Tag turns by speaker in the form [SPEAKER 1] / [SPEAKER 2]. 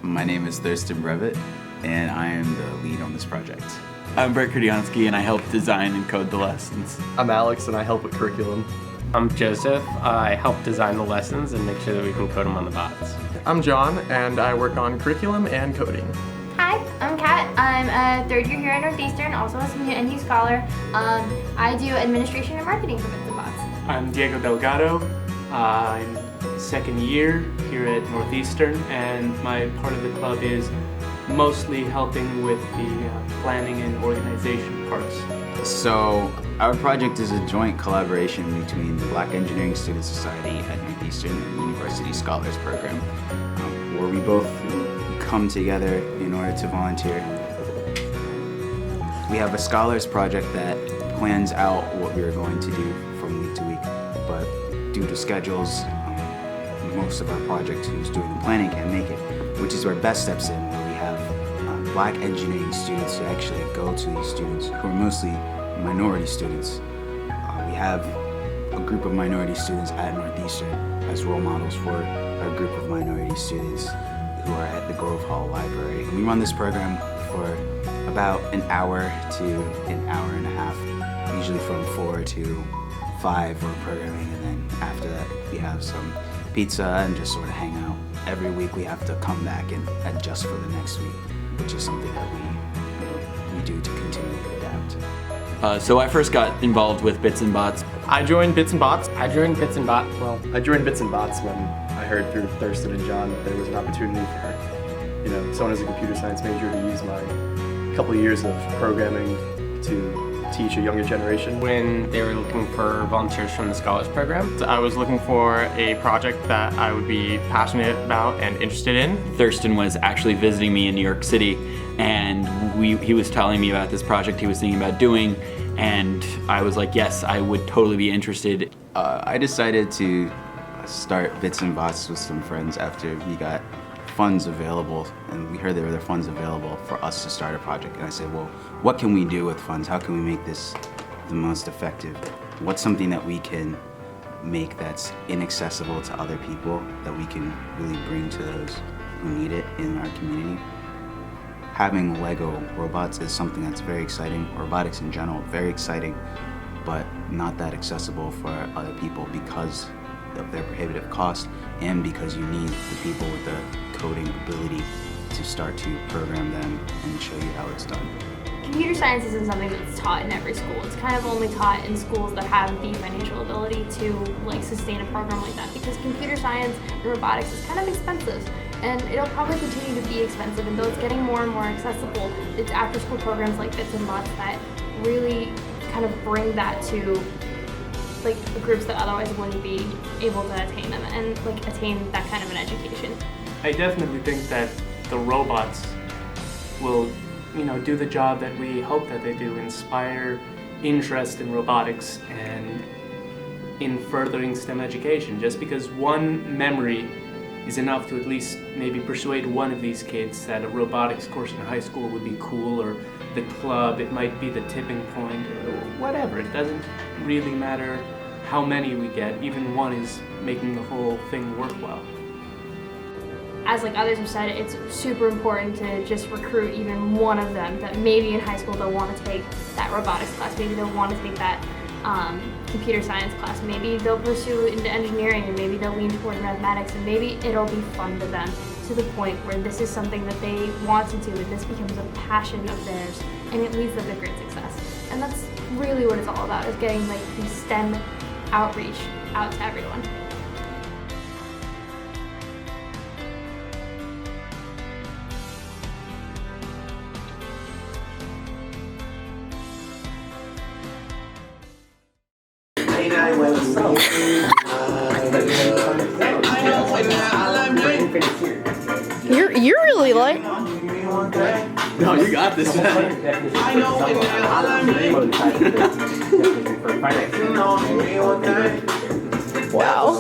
[SPEAKER 1] My name is Thurston Brevitt, and I am the lead on this project.
[SPEAKER 2] I'm Brett Kurdiansky, and I help design and code the lessons.
[SPEAKER 3] I'm Alex, and I help with curriculum.
[SPEAKER 4] I'm Joseph. I help design the lessons and make sure that we can code them on the bots.
[SPEAKER 3] I'm John, and I work on curriculum and coding.
[SPEAKER 5] Hi, I'm Kat. I'm a third year here at Northeastern, also a NU scholar. I do administration and marketing for BESS and bots.
[SPEAKER 6] I'm Diego Delgado. I'm second year here at Northeastern, and my part of the club is mostly helping with the planning and organization parts.
[SPEAKER 1] So our project is a joint collaboration between the Black Engineering Student Society at Northeastern and the University Scholars Program, where we both come together in order to volunteer. We have a scholars project that plans out what we are going to do from week to week, but due to schedules, most of our project who's doing the planning can't make it, which is where BESS steps in, where we have Black engineering students to actually go to these students who are mostly minority students. We have a group of minority students at Northeastern as role models for a group of minority students who are at the Grove Hall Library. And we run this program for about an hour to an hour and a half, usually from 4 to 5 we're programming, and then after that we have some pizza and just sort of hang out. Every week we have to come back and adjust for the next week, which is something that we do to continue to adapt.
[SPEAKER 2] So I first got involved with Bits and Bots.
[SPEAKER 3] I joined Bits and Bots.
[SPEAKER 4] I joined Bits and Bots.
[SPEAKER 3] I joined Bits and Bots when I heard through Thurston and John that there was an opportunity for, someone as a computer science major to use my couple of years of programming to teach a younger generation.
[SPEAKER 4] When they were looking for volunteers from the Scholars Program,
[SPEAKER 7] I was looking for a project that I would be passionate about and interested in.
[SPEAKER 2] Thurston was actually visiting me in New York City, and he was telling me about this project he was thinking about doing, and I was like, yes, I would totally be interested.
[SPEAKER 1] I decided to start Bits and Bots with some friends after we got funds available, and we heard there were funds available for us to start a project. And I said, well, what can we do with funds? How can we make this the most effective? What's something that we can make that's inaccessible to other people, that we can really bring to those who need it in our community? Having Lego robots is something that's very exciting. Robotics in general, very exciting, but not that accessible for other people because of their prohibitive cost, and because you need the people with the coding ability to start to program them and show you how it's done.
[SPEAKER 5] Computer science isn't something that's taught in every school. It's kind of only taught in schools that have the financial ability to sustain a program like that, because computer science and robotics is kind of expensive, and it'll probably continue to be expensive, and though it's getting more and more accessible, it's after school programs like Bits and Bots that really kind of bring that to groups that otherwise wouldn't be able to attain them and attain that kind of an education.
[SPEAKER 6] I definitely think that the robots will, do the job that we hope that they do, inspire interest in robotics and in furthering STEM education. Just because one memory is enough to at least maybe persuade one of these kids that a robotics course in high school would be cool, or the club, it might be the tipping point, or whatever. It doesn't really matter how many we get. Even one is making the whole thing worthwhile.
[SPEAKER 5] As others have said, it's super important to just recruit even one of them that maybe in high school they'll want to take that robotics class, maybe they'll want to take that computer science class, maybe they'll pursue into engineering, and maybe they'll lean towards mathematics, and maybe it'll be fun to them to the point where this is something that they want to do, and this becomes a passion of theirs, and it leads them to great success. And that's really what it's all about, is getting the STEM outreach out to everyone.
[SPEAKER 8] You're really like.
[SPEAKER 2] No, you got this, man.
[SPEAKER 8] Wow.